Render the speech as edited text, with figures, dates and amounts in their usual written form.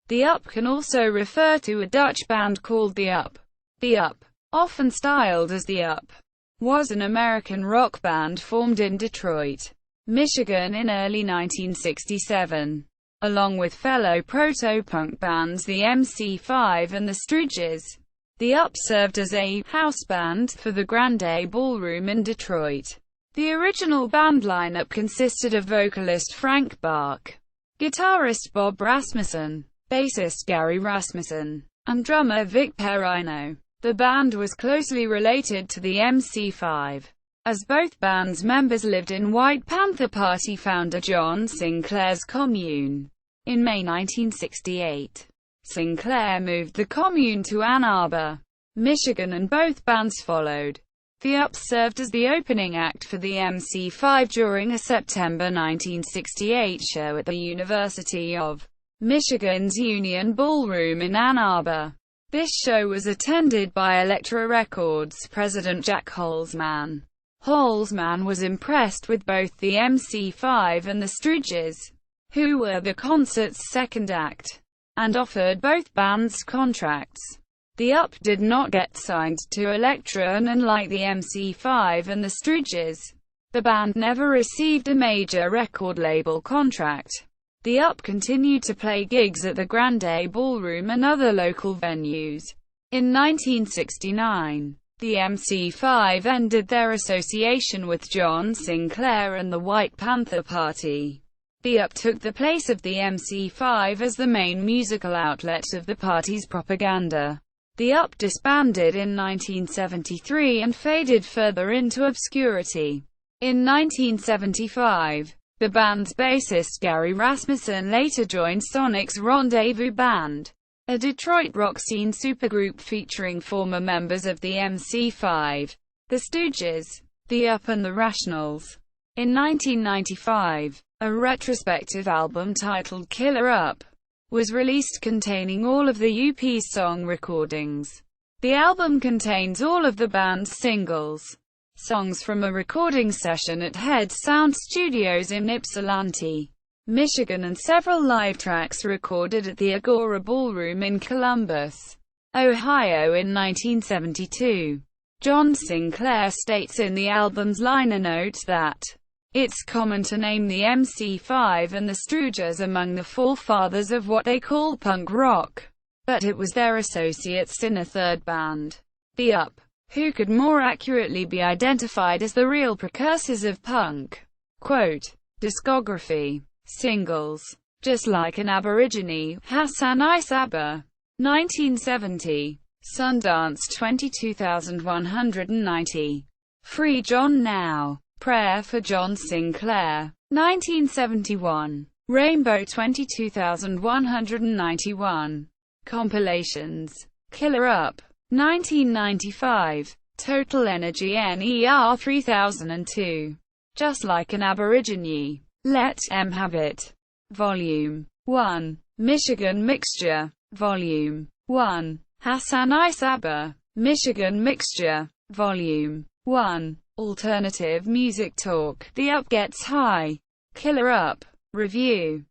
The Up can also refer to a Dutch band called The Up. The Up, often styled as The Up, was an American rock band formed in Detroit, Michigan in early 1967. Along with fellow proto-punk bands the MC5 and The Stooges, The Up served as a house band for the Grande Ballroom in Detroit. The original band lineup consisted of vocalist Frank Bach, guitarist Bob Rasmussen, bassist Gary Rasmussen, and drummer Vic Peraino. The band was closely related to the MC5, as both bands' members lived in White Panther Party founder John Sinclair's commune. In May 1968, Sinclair moved the commune to Ann Arbor, Michigan, and both bands followed. The Up served as the opening act for the MC5 during a September 1968 show at the University of Michigan's Union Ballroom in Ann Arbor. This show was attended by Elektra Records president Jac Holzman. Holzman was impressed with both the MC5 and the Stooges, who were the concert's second act, and offered both bands contracts. The Up did not get signed to Elektra, and unlike the MC5 and the Stooges, the band never received a major record label contract. The Up continued to play gigs at the Grande Ballroom and other local venues. In 1969, the MC5 ended their association with John Sinclair and the White Panther Party. The Up took the place of the MC5 as the main musical outlet of the party's propaganda. The Up disbanded in 1973 and faded further into obscurity. In 1975, the band's bassist Gary Rasmussen later joined Sonic's Rendezvous Band, a Detroit rock scene supergroup featuring former members of the MC5, the Stooges, The Up and the Rationals. In 1995, a retrospective album titled Killer Up was released containing all of the UP's song recordings. The album contains all of the band's singles, songs from a recording session at Head Sound Studios in Ypsilanti, Michigan, and several live tracks recorded at the Agora Ballroom in Columbus, Ohio in 1972. John Sinclair states in the album's liner notes that it's common to name the MC5 and the Stooges among the forefathers of what they call punk rock, but it was their associates in a third band, The Up, who could more accurately be identified as the real precursors of punk. Quote, discography. Singles. Just Like an Aborigine, Hassan Isaba. 1970. Sundance 22,190. Free John Now. Prayer for John Sinclair. 1971. Rainbow 22,191. Compilations. Killer Up. 1995. Total Energy NER 3002. Just Like an Aborigine. Let M Have It. Volume 1. Michigan Mixture. Volume 1. Hassan Isaba. Michigan Mixture. Volume 1. Alternative Music Talk. The Up Gets High. Killer Up. Review.